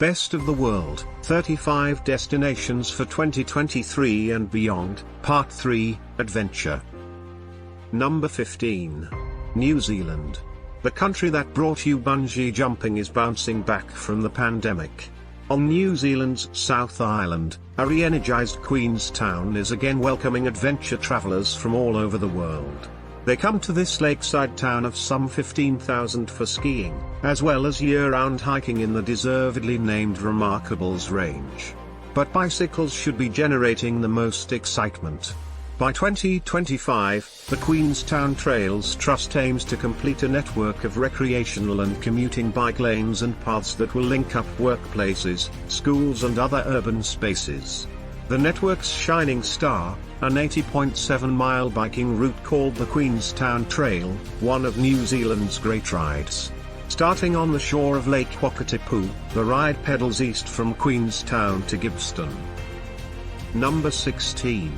Best of the World, 35 Destinations for 2023 and Beyond, Part 3, Adventure. Number 15. New Zealand. The country that brought you bungee jumping is bouncing back from the pandemic. On New Zealand's South Island, a re-energized Queenstown is again welcoming adventure travelers from all over the world. They come to this lakeside town of some 15,000 for skiing, as well as year-round hiking in the deservedly named Remarkables Range. But bicycles should be generating the most excitement. By 2025, the Queenstown Trails Trust aims to complete a network of recreational and commuting bike lanes and paths that will link up workplaces, schools and other urban spaces. The network's shining star, an 80.7-mile biking route called the Queenstown Trail, one of New Zealand's great rides. Starting on the shore of Lake Wakatipu, the ride pedals east from Queenstown to Gibbston. Number 16.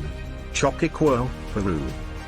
Choqquequirau, Peru.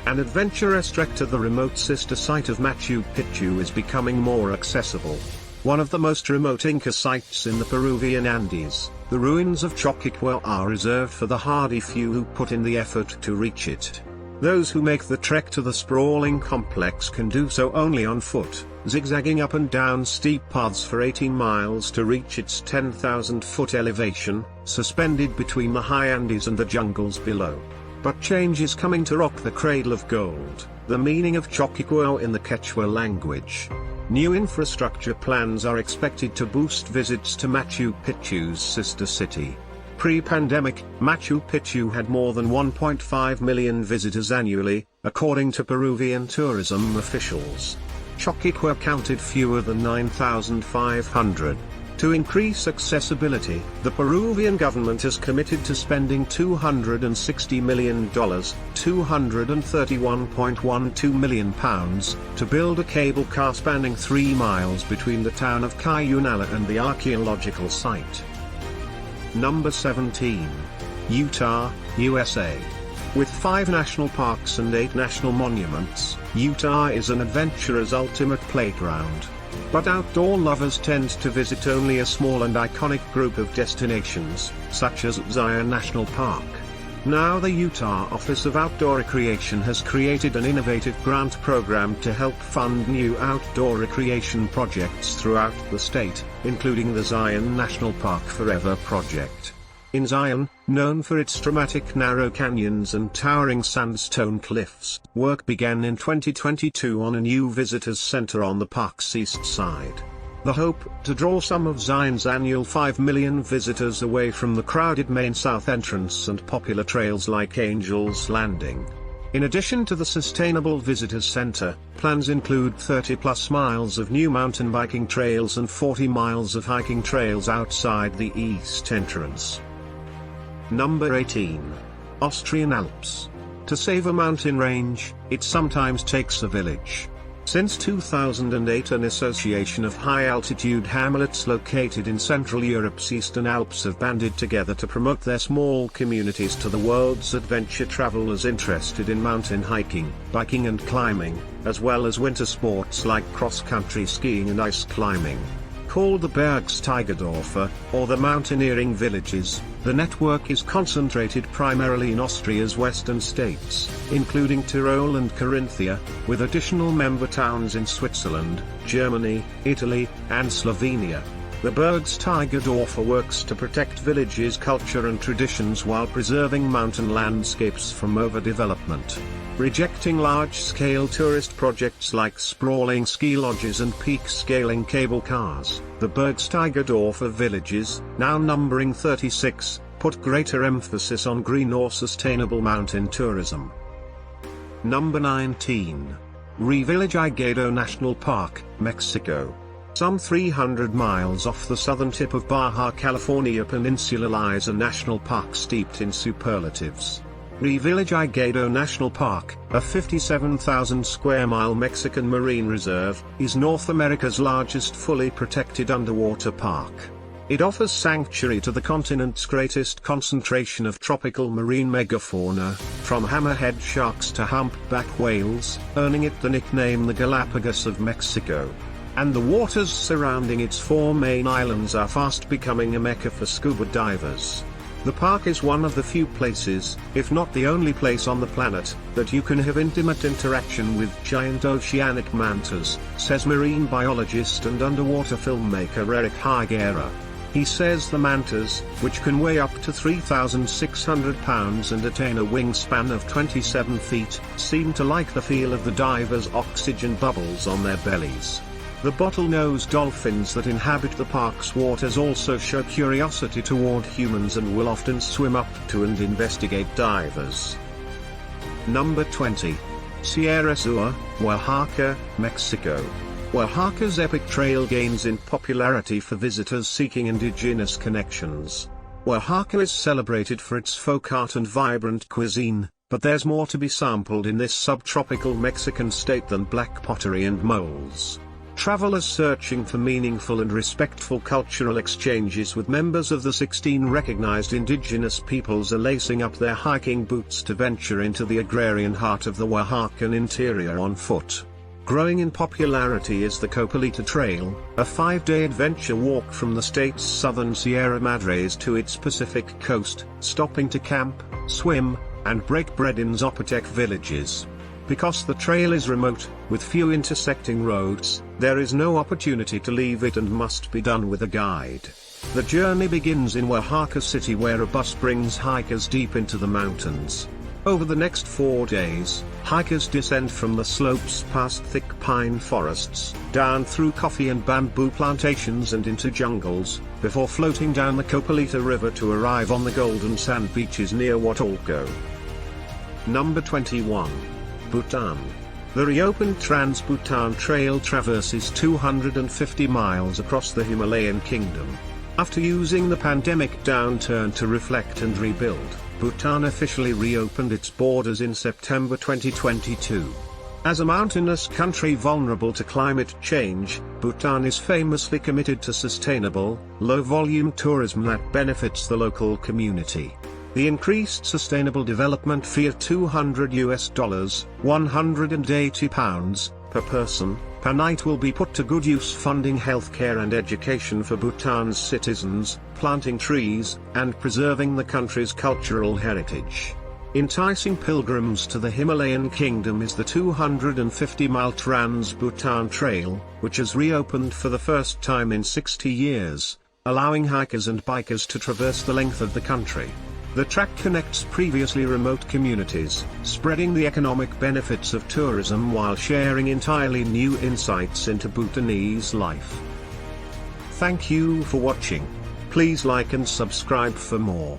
An adventurous trek to the remote sister site of Machu Picchu is becoming more accessible. One of the most remote Inca sites in the Peruvian Andes, the ruins of Choqquequirau are reserved for the hardy few who put in the effort to reach it. Those who make the trek to the sprawling complex can do so only on foot, zigzagging up and down steep paths for 18 miles to reach its 10,000-foot elevation, suspended between the high Andes and the jungles below. But change is coming to rock the cradle of gold, the meaning of Choqquequirau in the Quechua language. New infrastructure plans are expected to boost visits to Machu Picchu's sister city. Pre-pandemic, Machu Picchu had more than 1.5 million visitors annually, according to Peruvian tourism officials. Choqquequirau counted fewer than 9,500. To increase accessibility, the Peruvian government has committed to spending $260 million, £231.12 million, to build a cable car spanning 3 miles between the town of Cayunala and the archaeological site. Number 17. Utah, USA. With 5 national parks and 8 national monuments, Utah is an adventurer's ultimate playground. But outdoor lovers tend to visit only a small and iconic group of destinations, such as Zion National Park. Now the Utah Office of Outdoor Recreation has created an innovative grant program to help fund new outdoor recreation projects throughout the state, including the Zion National Park Forever project. In Zion, known for its dramatic narrow canyons and towering sandstone cliffs, work began in 2022 on a new visitors center on the park's east side. The hope, to draw some of Zion's annual 5 million visitors away from the crowded main south entrance and popular trails like Angel's Landing. In addition to the sustainable visitors center, plans include 30+ miles of new mountain biking trails and 40 miles of hiking trails outside the east entrance. Number 18. Austrian Alps. To save a mountain range, it sometimes takes a village. Since 2008, an association of high-altitude hamlets located in Central Europe's Eastern Alps have banded together to promote their small communities to the world's adventure travelers interested in mountain hiking, biking and climbing, as well as winter sports like cross-country skiing and ice climbing. Called the Bergsteigerdörfer, or the mountaineering villages, the network is concentrated primarily in Austria's western states, including Tyrol and Carinthia, with additional member towns in Switzerland, Germany, Italy, and Slovenia. The Bergsteigerdörfer works to protect villages' culture and traditions while preserving mountain landscapes from overdevelopment. Rejecting large-scale tourist projects like sprawling ski lodges and peak-scaling cable cars, the Bergsteigerdörfer villages, now numbering 36, put greater emphasis on green or sustainable mountain tourism. Number 19. Revillagigedo National Park, Mexico. Some 300 miles off the southern tip of Baja California Peninsula lies a national park steeped in superlatives. Revillagigedo National Park, a 57,000-square-mile Mexican marine reserve, is North America's largest fully protected underwater park. It offers sanctuary to the continent's greatest concentration of tropical marine megafauna, from hammerhead sharks to humpback whales, earning it the nickname the Galapagos of Mexico. and the waters surrounding its 4 main islands are fast becoming a mecca for scuba divers. The park is one of the few places, if not the only place on the planet, that you can have intimate interaction with giant oceanic mantas, says marine biologist and underwater filmmaker Eric Higuera. He says the mantas, which can weigh up to 3,600 pounds and attain a wingspan of 27 feet, seem to like the feel of the divers' oxygen bubbles on their bellies. The bottlenose dolphins that inhabit the park's waters also show curiosity toward humans and will often swim up to and investigate divers. Number 20. Sierra Sur, Oaxaca, Mexico. Oaxaca's epic trail gains in popularity for visitors seeking indigenous connections. Oaxaca is celebrated for its folk art and vibrant cuisine, but there's more to be sampled in this subtropical Mexican state than black pottery and moles. Travelers searching for meaningful and respectful cultural exchanges with members of the 16 recognized indigenous peoples are lacing up their hiking boots to venture into the agrarian heart of the Oaxacan interior on foot. Growing in popularity is the Copalita Trail, a 5-day adventure walk from the state's southern Sierra Madres to its Pacific coast, stopping to camp, swim, and break bread in Zapotec villages. Because the trail is remote, with few intersecting roads, there is no opportunity to leave it and must be done with a guide. The journey begins in Oaxaca City, where a bus brings hikers deep into the mountains. Over the next 4 days, hikers descend from the slopes past thick pine forests, down through coffee and bamboo plantations and into jungles, before floating down the Copalita River to arrive on the golden sand beaches near Huatulco. Number 21. Bhutan. The reopened Trans-Bhutan Trail traverses 250 miles across the Himalayan kingdom. After using the pandemic downturn to reflect and rebuild, Bhutan officially reopened its borders in September 2022. As a mountainous country vulnerable to climate change, Bhutan is famously committed to sustainable, low-volume tourism that benefits the local community. The increased sustainable development fee of $200 £180 per person, per night will be put to good use funding healthcare and education for Bhutan's citizens, planting trees, and preserving the country's cultural heritage. Enticing pilgrims to the Himalayan kingdom is the 250-mile Trans-Bhutan Trail, which has reopened for the first time in 60 years, allowing hikers and bikers to traverse the length of the country. The track connects previously remote communities, spreading the economic benefits of tourism while sharing entirely new insights into Bhutanese life. Thank you for watching. Please like and subscribe for more.